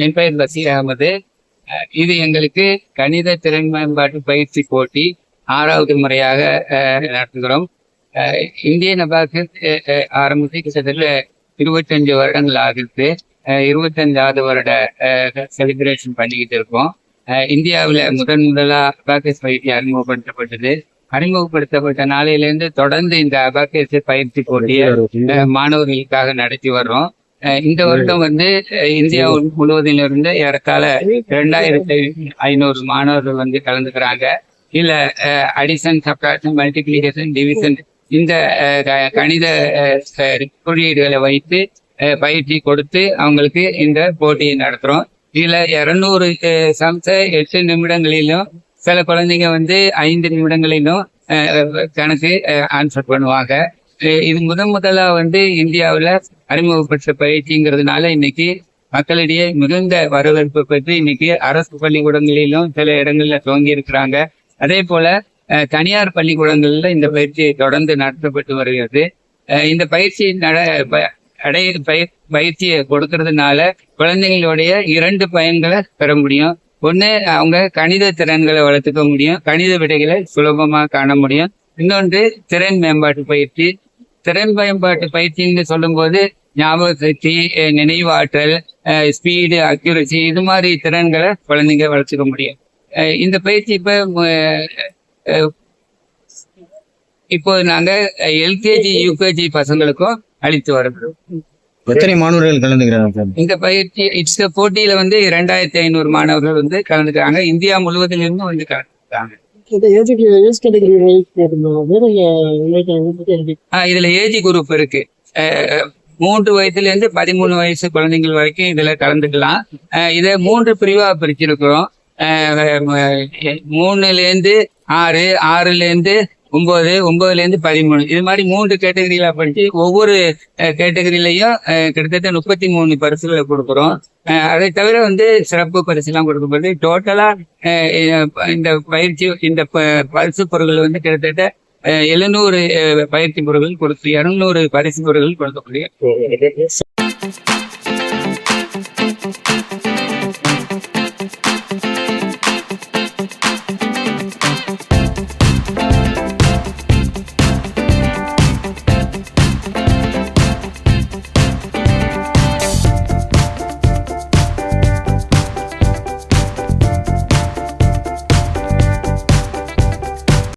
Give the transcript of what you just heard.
என் பெயர் பசீர் அகமது. இது எங்களுக்கு கணித திறன் மேம்பாட்டு பயிற்சி போட்டி 6வது முறையாக நடத்துகிறோம். இந்தியன் அபாகஸ் ஆரம்பித்து கிட்டத்தட்ட 25 வருடங்கள் ஆகுது. 25வது வருட செலிப்ரேஷன் பண்ணிக்கிட்டு இருக்கோம். இந்தியாவில் முதலா அபாகஸ் பயிற்சி அறிமுகப்படுத்தப்பட்டது. அறிமுகப்படுத்தப்பட்ட நாளையிலேருந்து தொடர்ந்து இந்த அபாகஸ் பயிற்சி போட்டியை மாணவர்களுக்காக நடத்தி வர்றோம். இந்த வருடம் இந்தியா முழுவதிலிருந்து ஏறத்தாழ 2500 மாணவர்கள் கலந்துக்கிறாங்க. இல்ல அடிஷன், சப்ட்ராக்ஷன், மல்டிப்ளிகேஷன், டிவிஷன் இந்த கணித குறியீடுகளை வைத்து பயிற்சி கொடுத்து அவங்களுக்கு இந்த போட்டியை நடத்துறோம். இதுல 200 சம்ச 8 நிமிடங்களிலும், சில குழந்தைங்க 5 நிமிடங்களிலும் கணக்கு ஆன்சர் பண்ணுவாங்க. இது முதலா இந்தியாவில் அறிமுகப்படுத்த பயிற்சிங்கிறதுனால இன்னைக்கு மக்களிடையே மிகுந்த வரவேற்பு பெற்று இன்னைக்கு அரசு பள்ளிக்கூடங்களிலும் சில இடங்கள்ல துவங்கி இருக்கிறாங்க. அதே போல தனியார் பள்ளிக்கூடங்கள்ல இந்த பயிற்சி தொடர்ந்து நடத்தப்பட்டு வருகிறது. இந்த பயிற்சியை கொடுக்கறதுனால குழந்தைங்களுடைய 2 பயன்களை பெற முடியும். ஒண்ணு, அவங்க கணித திறன்களை வளர்த்துக்க முடியும், கணித விடைகளை சுலபமா காண முடியும். இன்னொன்று, திறன் மேம்பாட்டு பயிற்சி. திறன் மேம்பாட்டு பயிற்சின்னு சொல்லும் போது ஞாபக சக்தி, நினைவாற்றல், ஸ்பீடு, அக்யூரசி இது மாதிரி திறன்களை குழந்தைங்க வளர்த்துக்க முடியும். இந்த பயிற்சி இப்போ நாங்க எல்கேஜி, யூகேஜி பசங்களுக்கும் அளித்து வருகிறோம். எத்தனை மாணவர்கள் கலந்துக்கிறாங்க? இந்த பயிற்சி போட்டியில 2500 மாணவர்கள் கலந்துக்கிறாங்க. இந்தியா முழுவதிலிருந்து கலந்துக்கிறாங்க. இதுல ஏஜ் குரூப் இருக்கு. 3 வயசுல 13 வயசு குழந்தைகள் வரைக்கும் இதுல கலந்துக்கலாம். இதை 3 பிரிவா பிரிச்சிருக்கிறோம். 3லேருந்து 6, 6லேருந்து 9, 9லேருந்து 13 இது மாதிரி 3 கேட்டகரியில படிச்சு ஒவ்வொரு கேட்டகரியிலையும் கிட்டத்தட்ட 33 பரிசுகளை கொடுக்குறோம். அதை தவிர சிறப்பு பரிசு எல்லாம் கொடுக்கப்படுது. டோட்டலா இந்த பரிசு பொருட்கள் கிட்டத்தட்ட 700 பயிற்சி பொருட்கள் கொடுத்து 200 பரிசு பொருட்கள் கொடுக்கக்கூடிய